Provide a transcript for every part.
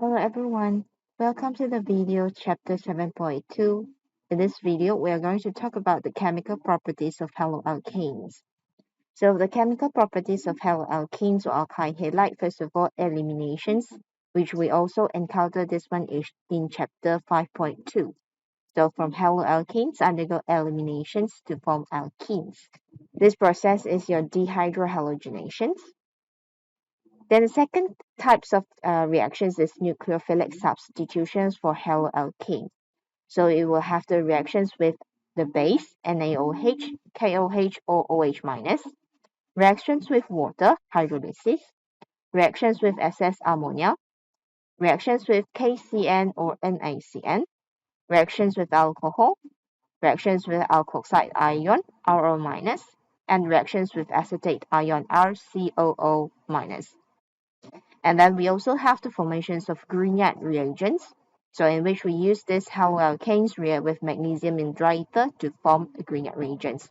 Hello everyone, welcome to the video chapter 7.2. In this video, we are going to talk about the chemical properties of haloalkanes. So the chemical properties of haloalkanes or alkyl halide, first of all, eliminations, which we also encountered this one in chapter 5.2. So from haloalkanes undergo eliminations to form alkenes. This process is your dehydrohalogenations. Then the second types of reactions is nucleophilic substitutions for haloalkane. So it will have the reactions with the base NaOH, KOH or OH minus, reactions with water, hydrolysis, reactions with excess ammonia, reactions with KCN or NaCN, reactions with alcohol, reactions with alkoxide ion, RO minus, and reactions with acetate ion, RCOO minus. And then we also have the formations of Grignard reagents, so in which we use this haloalkanes react with magnesium in dry ether to form Grignard reagents.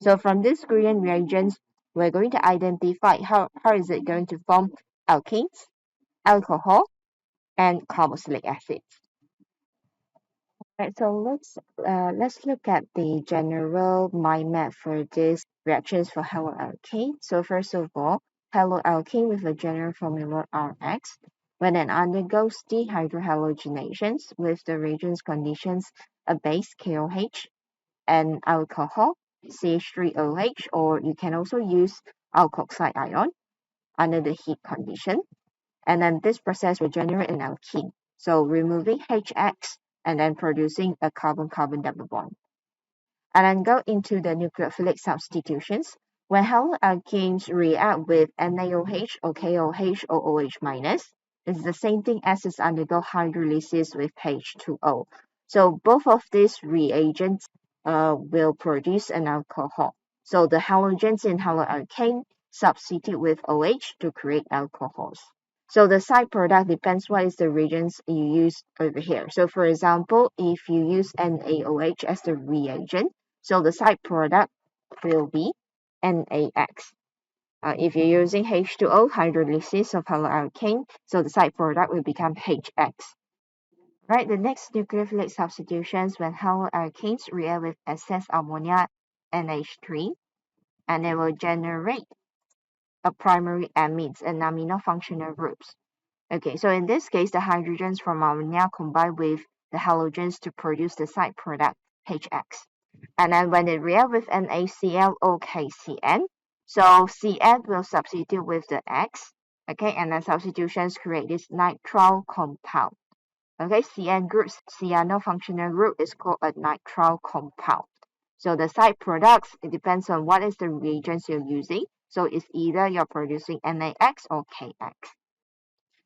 So from these Grignard reagents, we're going to identify how is it going to form alkenes, alcohol, and carboxylic acids. Right, so let's look at the general mind map for these reactions for haloalkane. So first of all, haloalkane with a general formula Rx, when it undergoes dehydrohalogenations with the reagents conditions a base KOH and alcohol CH3OH, or you can also use alkoxide ion under the heat condition. And then this process will generate an alkene. So removing HX and then producing a carbon-carbon double bond. And then go into the nucleophilic substitutions. When haloalkanes react with NaOH or KOH or OH minus, it's the same thing as it's undergo hydrolysis with H2O. So both of these reagents will produce an alcohol. So the halogens in haloalkane substitute with OH to create alcohols. So the side product depends what is the reagents you use over here. So for example, if you use NaOH as the reagent, so the side product will be NaX. If you're using H2O, hydrolysis of haloalkane, so the side product will become HX. Right, the next nucleophilic substitutions when haloalkanes react with excess ammonia NH3, and it will generate a primary amides and amino functional groups. Okay, so in this case, the hydrogens from ammonia combine with the halogens to produce the side product, HX. And then when it reacts with NaCl or KCN, so CN will substitute with the X, okay, and then substitutions create this nitrile compound. Okay, CN group's cyanofunctional group is called a nitrile compound. So the side products, it depends on what is the reagents you're using. So it's either you're producing NaX or KX.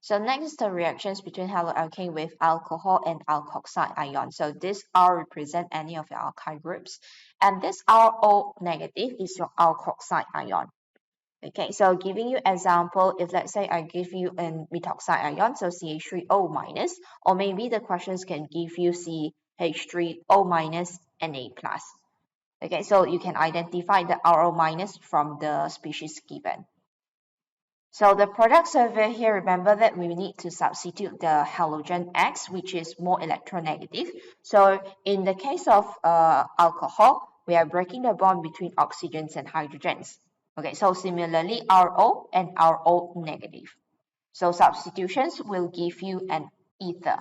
So next is the reactions between haloalkane with alcohol and alkoxide ion. So this R represent any of the alkyl groups, and this RO negative is your alkoxide ion. Okay, so giving you example, if let's say I give you an methoxide ion, so CH3O minus, or maybe the questions can give you CH3O minus Na plus. Okay, so you can identify the RO minus from the species given. So the products over here, remember that we need to substitute the halogen X, which is more electronegative. So in the case of alcohol, we are breaking the bond between oxygens and hydrogens. Okay, so similarly, RO and RO negative. So substitutions will give you an ether.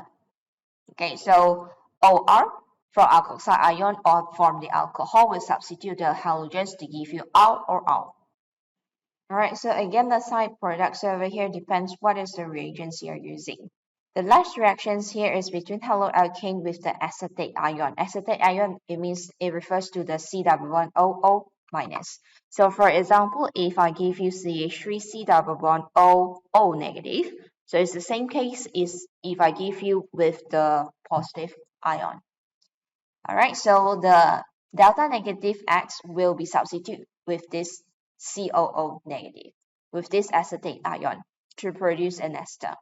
Okay, so OR for alkoxide ion or from the alcohol will substitute the halogens to give you R or R. Alright, so again, the side products over here depends what is the reagents you're using. The last reactions here is between haloalkane with the acetate ion. Acetate ion, it refers to the C double bond OO minus. So for example, if I give you CH3 C double bond OO negative, so it's the same case as if I give you with the positive ion. Alright, so the delta negative X will be substituted with this COO negative, with this acetate ion to produce an ester.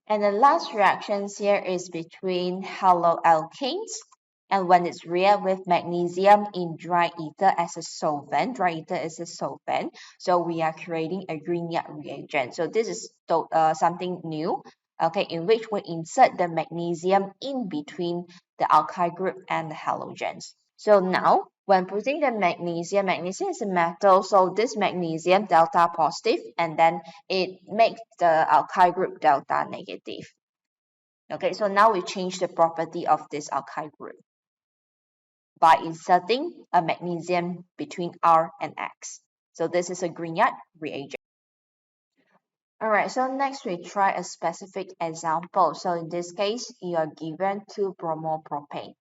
And the last reactions here is between haloalkanes And when it's react with magnesium in dry ether as a solvent, dry ether is a solvent, so we are creating a Grignard reagent. So this is something new, okay, in which we insert the magnesium in between the alkyl group and the halogens. So now, when putting the magnesium is a metal, so this magnesium delta positive, and then it makes the alkyl group delta negative. Okay, so now we change the property of this alkyl group by inserting a magnesium between R and X. So this is a Grignard reagent. Alright, so next we try a specific example. So in this case, you are given 2-bromopropane.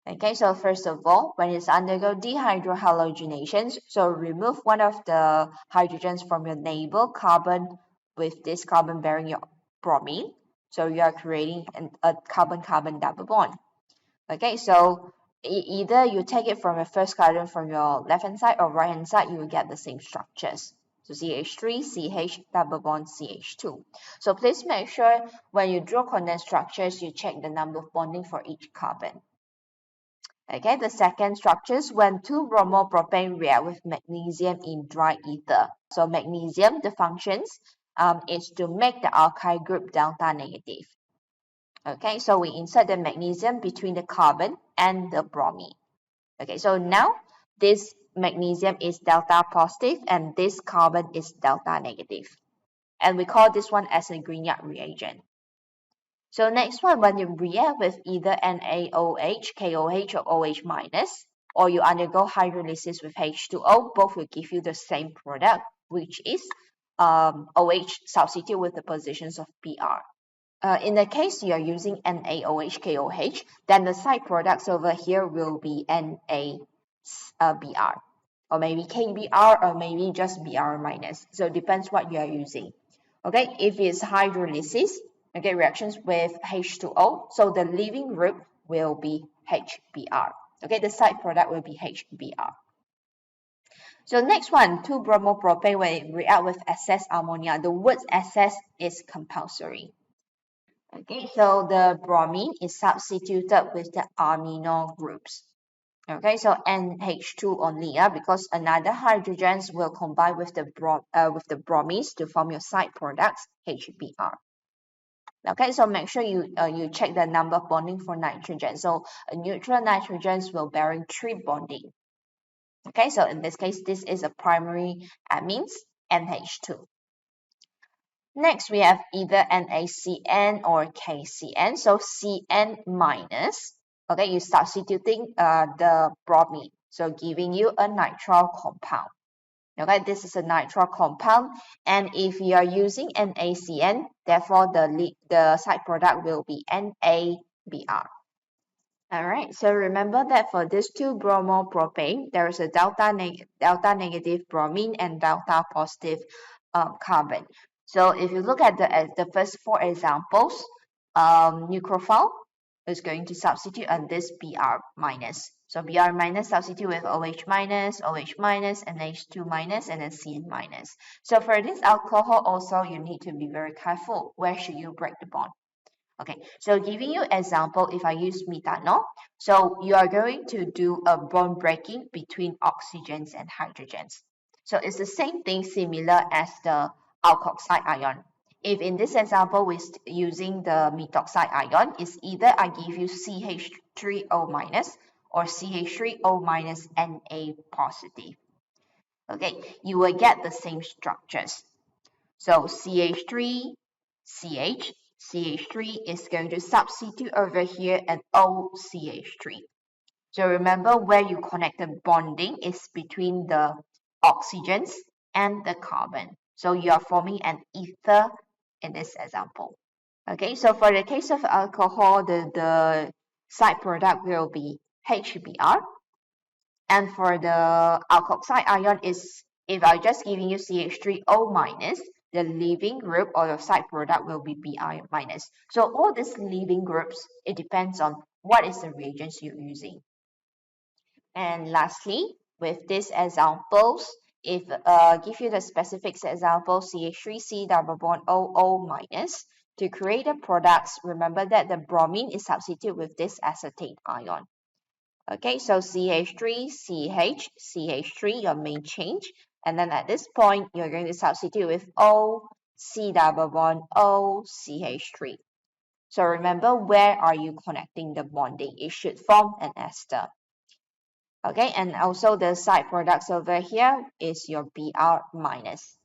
Okay, so first of all, when it's undergo dehydrohalogenations, so remove one of the hydrogens from your neighbor carbon with this carbon bearing your bromine. So you are creating a carbon-carbon double bond. Okay, so either you take it from your first carbon from your left-hand side or right-hand side, you will get the same structures. So CH3, CH, double bond, CH2. So please make sure when you draw condensed structures, you check the number of bonding for each carbon. Okay, the second structures when 2-bromopropane react with magnesium in dry ether. So magnesium, the functions is to make the alkyl group delta negative. Okay, so we insert the magnesium between the carbon and the bromine. Okay, so now this magnesium is delta positive and this carbon is delta negative. And we call this one as a Grignard reagent. So next one, when you react with either NaOH, KOH, or OH minus, or you undergo hydrolysis with H2O, both will give you the same product, which is OH substitute with the positions of Br. In the case you are using NaOH, KOH, then the side products over here will be NaBr, or maybe KBr, or maybe just Br minus. So it depends what you are using. Okay, if it's hydrolysis, okay, reactions with H2O, so the leaving group will be HBr. Okay, the side product will be HBr. So next one, 2-bromopropane, when it react with excess ammonia, the word excess is compulsory. Okay, so the bromine is substituted with the amino groups. Okay, so NH2 only, because another hydrogens will combine with the bromines to form your side products, HBr. Okay, so make sure you check the number of bonding for nitrogen. So a neutral nitrogens will bearing 3 bonding. Okay, so in this case, this is a primary amines, NH2. Next, we have either NaCN or KCN. So Cn minus, okay, you're substituting the bromine, so giving you a nitrile compound. Okay, this is a nitrile compound, and if you are using NaCN, therefore the side product will be NaBr. Alright, so remember that for this 2-bromopropane, there is a delta negative bromine and delta positive carbon. So if you look at the first 4 examples, nucleophile is going to substitute on this Br minus. So Br minus substitute with OH minus, NH2 minus, and then Cn minus. So for this alcohol also, you need to be very careful. Where should you break the bond? Okay, so giving you example, if I use methanol, so you are going to do a bond breaking between oxygens and hydrogens. So it's the same thing similar as the alkoxide ion. If in this example we're using the methoxide ion, it's either I give you CH3O minus or CH3O minus Na positive. Okay, you will get the same structures. So CH3, CH, CH3 is going to substitute over here and OCH3. So remember where you connect the bonding is between the oxygens and the carbon. So you are forming an ether in this example. Okay, so for the case of alcohol, the side product will be HBr. And for the alkoxide ion is, if I just giving you CH3O minus, the leaving group or your side product will be Br minus. So all these leaving groups, it depends on what is the reagents you're using. And lastly, with these examples, if give you the specific example, CH3C double bond OO minus, to create the products, remember that the bromine is substituted with this acetate ion. Okay, so CH3, CH, CH3, your main change. And then at this point, you're going to substitute with O, C double bond O, CH3. So remember, where are you connecting the bonding? It should form an ester. Okay, and also the side products over here is your Br minus.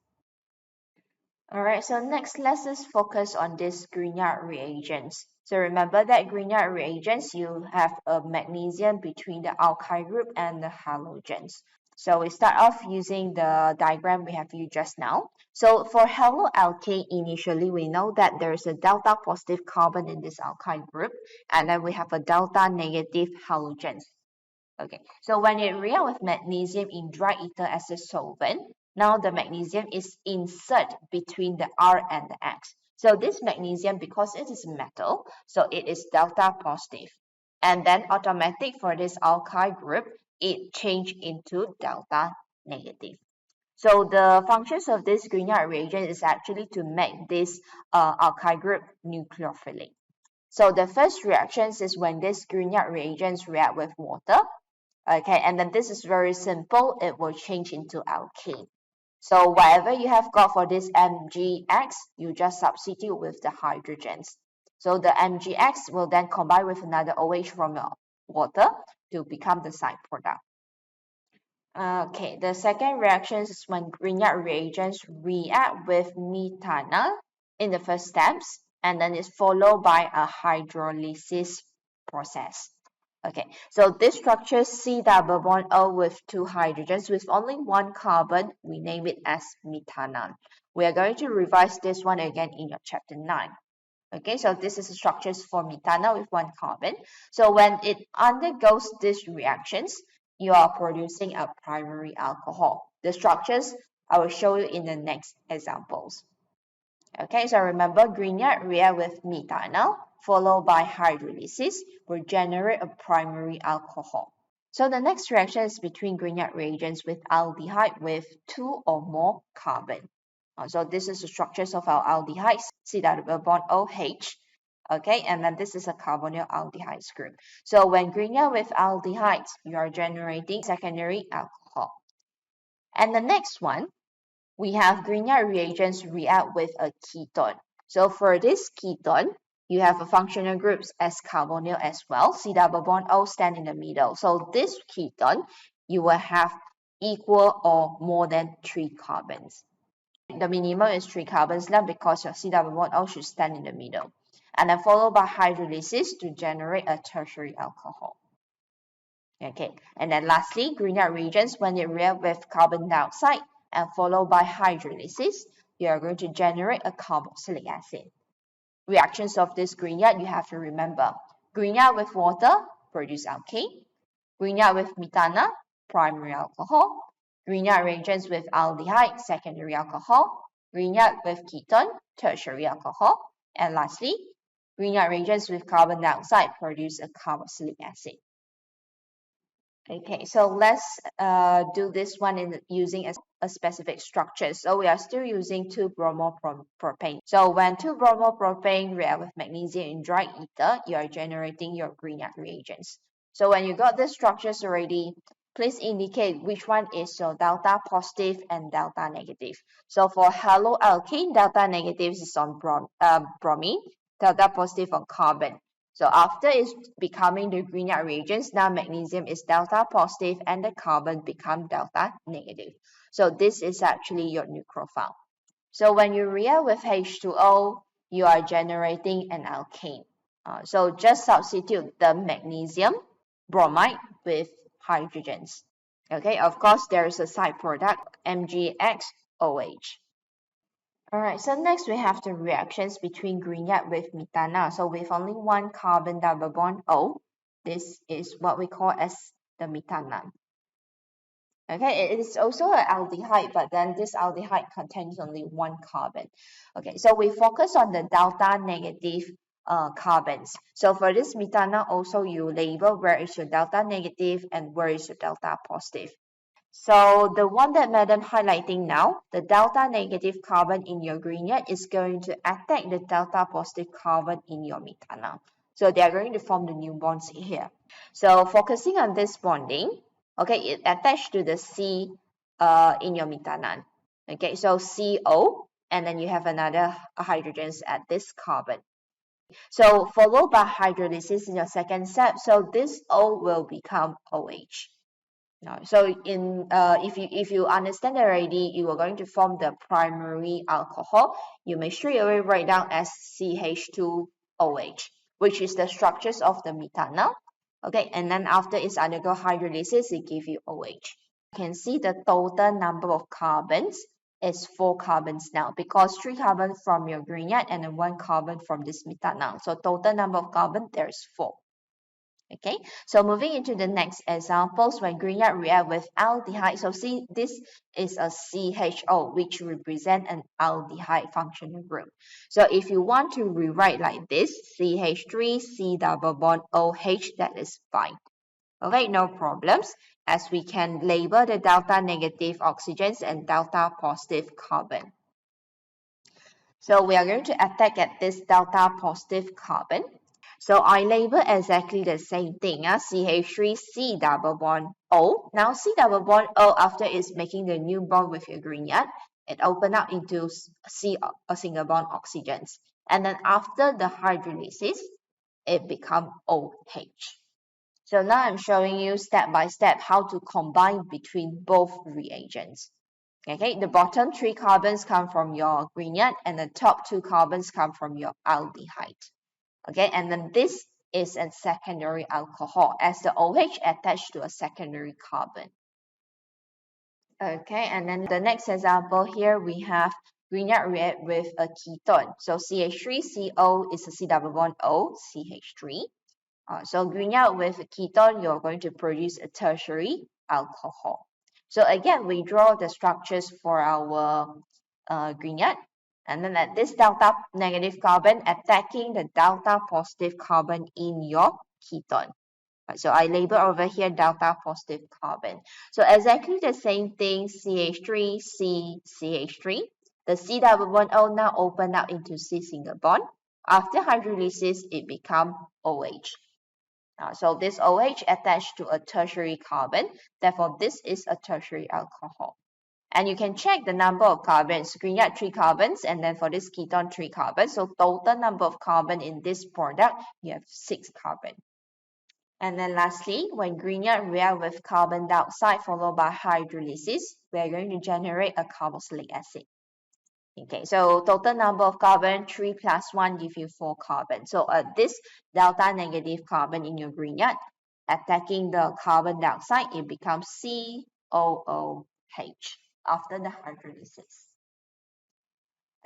Alright, so next let's just focus on this Grignard reagents. So remember that Grignard reagents, you have a magnesium between the alkyl group and the halogens. So we start off using the diagram we have used just now. So for haloalkane, initially we know that there is a delta positive carbon in this alkyl group, and then we have a delta negative halogens. Okay, so when it reacts with magnesium in dry ether as a solvent, now the magnesium is inserted between the R and the X. So this magnesium, because it is metal, so it is delta positive. And then automatic for this alkyl group, it changed into delta negative. So the functions of this Grignard reagent is actually to make this alkyl group nucleophilic. So the first reactions is when this Grignard reagents react with water. Okay, and then this is very simple. It will change into alkene. So whatever you have got for this MgX, you just substitute with the hydrogens. So the MgX will then combine with another OH from your water to become the side product. Okay, the second reaction is when Grignard reagents react with methanol in the first steps, and then it's followed by a hydrolysis process. Okay, so this structure C double bond O with two hydrogens with only one carbon, we name it as methanol. We are going to revise this one again in your chapter 9. Okay, so this is the structures for methanol with one carbon. So when it undergoes these reactions, you are producing a primary alcohol. The structures I will show you in the next examples. Okay, so remember Grignard react with methanol followed by hydrolysis will generate a primary alcohol. So the next reaction is between Grignard reagents with aldehyde with two or more carbon. So this is the structures of our aldehydes, C double bond OH. Okay, and then this is a carbonyl aldehydes group. So when Grignard with aldehydes, you are generating secondary alcohol. And the next one, we have Grignard reagents react with a ketone. So for this ketone, you have a functional groups as carbonyl as well. C double bond O stand in the middle. So this ketone, you will have equal or more than 3 carbons. The minimum is 3 carbons left because your C double bond O should stand in the middle. And then followed by hydrolysis to generate a tertiary alcohol. Okay, and then lastly, Grignard reagents when they react with carbon dioxide and followed by hydrolysis, you are going to generate a carboxylic acid. Reactions of this Grignard, you have to remember. Grignard with water, produce alkane. Grignard with methanol, primary alcohol. Grignard reagents with aldehyde, secondary alcohol. Grignard with ketone, tertiary alcohol. And lastly, Grignard reagents with carbon dioxide produce a carboxylic acid. Okay, so let's do this one using a specific structure. So we are still using 2-bromopropane. So when 2-bromopropane react with magnesium in dry ether, you are generating your Grignard reagents. So when you got the structures already, please indicate which one is your delta positive and delta negative. So for haloalkane, delta negative is on bromine, delta positive on carbon. So after it's becoming the Grignard reagents, now magnesium is delta positive and the carbon become delta negative. So this is actually your nucleophile. So when you react with H2O, you are generating an alkane. So just substitute the magnesium bromide with hydrogens. Okay, of course, there is a side product, MgXOH. Alright, so next we have the reactions between Grignard with methanol. So with only one carbon double bond O, this is what we call as the methanol. Okay, it is also an aldehyde, but then this aldehyde contains only one carbon. Okay, so we focus on the delta negative carbons. So for this methanol, also you label where is your delta negative and where is your delta positive. So the one that Madam highlighting now, the delta negative carbon in your Grignard is going to attack the delta positive carbon in your methanol. So they are going to form the new bonds here. So focusing on this bonding, okay, it attached to the C in your methanol. Okay, so CO, and then you have another hydrogens at this carbon. So followed by hydrolysis in your second step, so this O will become OH. Now, so if you understand already, you are going to form the primary alcohol. You may straight away write down as CH2OH, which is the structures of the methanol. Okay, and then after it's undergo hydrolysis, it gives you OH. You can see the total number of carbons is 4 carbons now, because 3 carbons from your Grignard and then 1 carbon from this methanol. So total number of carbon, there's 4. Okay, so moving into the next examples, when Grignard react with aldehyde, so see this is a CHO, which represent an aldehyde functional group. So if you want to rewrite like this, CH3 C double bond OH, that is fine. Okay, no problems, as we can label the delta negative oxygens and delta positive carbon. So we are going to attack at this delta positive carbon. So I label exactly the same thing, CH3 C double bond O. Now C double bond O, after it's making the new bond with your Grignard, it open up into C a single bond oxygens. And then after the hydrolysis, it become OH. So now I'm showing you step by step how to combine between both reagents. Okay, the bottom 3 carbons come from your Grignard and the top 2 carbons come from your aldehyde. Okay, and then this is a secondary alcohol as the OH attached to a secondary carbon. Okay, and then the next example here we have Grignard react with a ketone. So CH3CO is a C double bond O, CH3. So Grignard with a ketone, you're going to produce a tertiary alcohol. So again, we draw the structures for our Grignard. And then at this delta negative carbon attacking the delta positive carbon in your ketone. So I label over here delta positive carbon. So exactly the same thing, CH3, C, CH3. The C double bond O now open up into C single bond. After hydrolysis, it become OH. So this OH attached to a tertiary carbon. Therefore, this is a tertiary alcohol. And you can check the number of carbons. Grignard 3 carbons, and then for this ketone 3 carbons. So total number of carbon in this product, you have 6 carbon. And then lastly, when Grignard react with carbon dioxide followed by hydrolysis, we are going to generate a carboxylic acid. Okay, so total number of carbon, 3 plus 1 give you 4 carbon. So this delta negative carbon in your Grignard, attacking the carbon dioxide, it becomes COOH after the hydrolysis.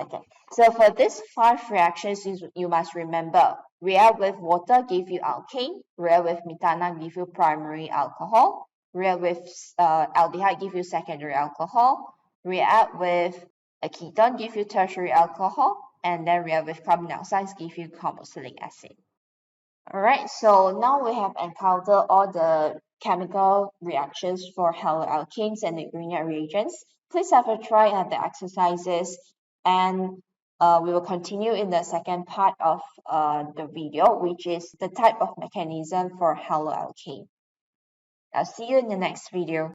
Okay, so for these 5 reactions, you must remember, react with water give you alkane, react with methanol give you primary alcohol, react with aldehyde give you secondary alcohol, react with a ketone give you tertiary alcohol, and then react with carbon dioxide give you carboxylic acid. Alright, so now we have encountered all the chemical reactions for haloalkanes and the Grignard reagents. Please have a try at the exercises, and we will continue in the second part of the video, which is the type of mechanism for haloalkane. I'll see you in the next video.